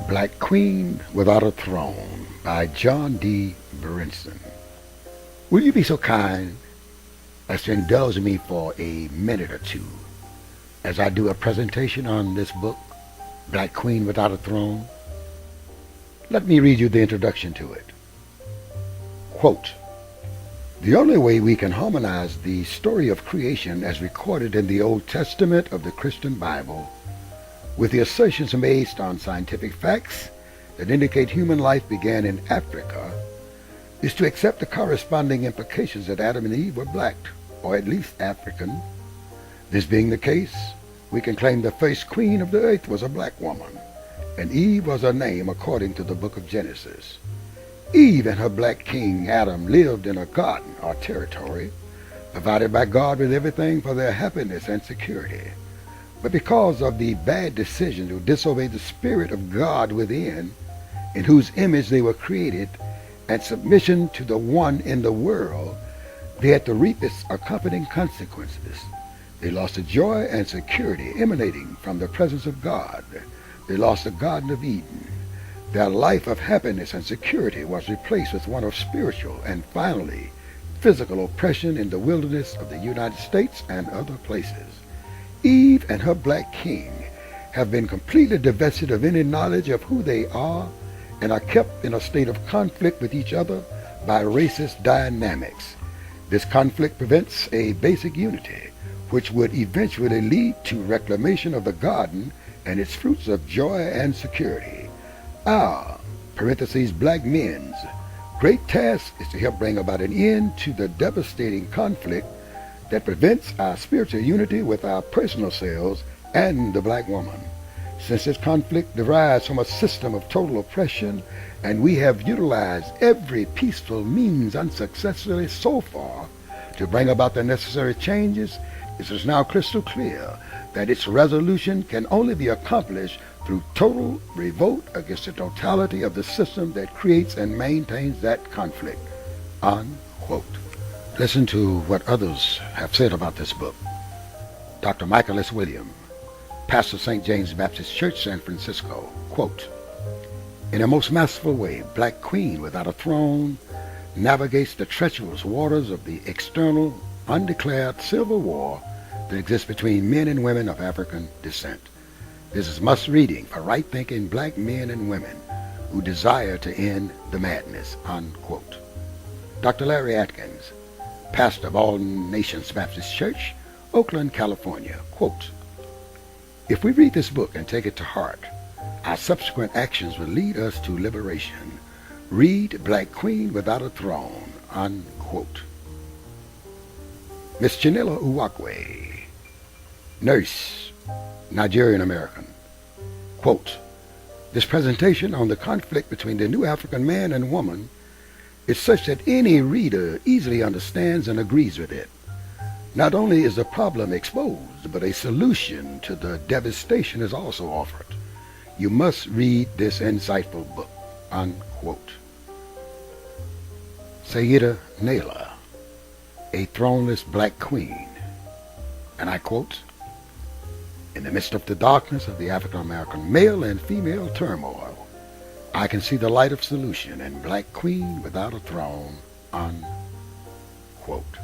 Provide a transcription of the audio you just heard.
Black Queen Without a Throne by John D. Brinson. Will you be so kind as to indulge me for a minute or two as I do a presentation on this book, Black Queen Without a Throne? Let me read you the introduction to it. Quote, "The only way we can harmonize the story of creation as recorded in the Old Testament of the Christian Bible with the assertions based on scientific facts that indicate human life began in Africa is to accept the corresponding implications that Adam and Eve were black, or at least African. This being the case, we can claim the first queen of the earth was a black woman, and Eve was her name according to the book of Genesis. Eve and her black king Adam lived in a garden or territory provided by God with everything for their happiness and security. But because of the bad decision to disobey the Spirit of God within, in whose image they were created, and submission to the one in the world, they had to reap its accompanying consequences. They lost the joy and security emanating from the presence of God. They lost the Garden of Eden. Their life of happiness and security was replaced with one of spiritual and finally physical oppression in the wilderness of the United States and other places. Eve and her black king have been completely divested of any knowledge of who they are and are kept in a state of conflict with each other by racist dynamics. This conflict prevents a basic unity, which would eventually lead to reclamation of the garden and its fruits of joy and security. Our, black men's, great task is to help bring about an end to the devastating conflict that prevents our spiritual unity with our personal selves and the black woman. Since this conflict derives from a system of total oppression, and we have utilized every peaceful means unsuccessfully so far to bring about the necessary changes, it is now crystal clear that its resolution can only be accomplished through total revolt against the totality of the system that creates and maintains that conflict." Unquote. Listen to what others have said about this book. Dr. Michael S. Williams, pastor St. James Baptist Church, San Francisco, quote, "In a most masterful way, Black Queen Without a Throne navigates the treacherous waters of the external, undeclared civil war that exists between men and women of African descent. This is must reading for right-thinking black men and women who desire to end the madness." Unquote. Dr. Larry Atkins, pastor of All Nations Baptist Church, Oakland, California, quote, "If we read this book and take it to heart, our subsequent actions will lead us to liberation. Read Black Queen Without a Throne." Unquote. Miss Chinelo Uwakwe, nurse, Nigerian American, quote, "This presentation on the conflict between the new African man and woman is such that any reader easily understands and agrees with it. Not only is the problem exposed, but a solution to the devastation is also offered. You must read this insightful book." Unquote. Sayyida Naila, a throneless black queen, and I quote, "In the midst of the darkness of the African-American male and female turmoil, I can see the light of solution in Black Queen Without a Throne." Unquote.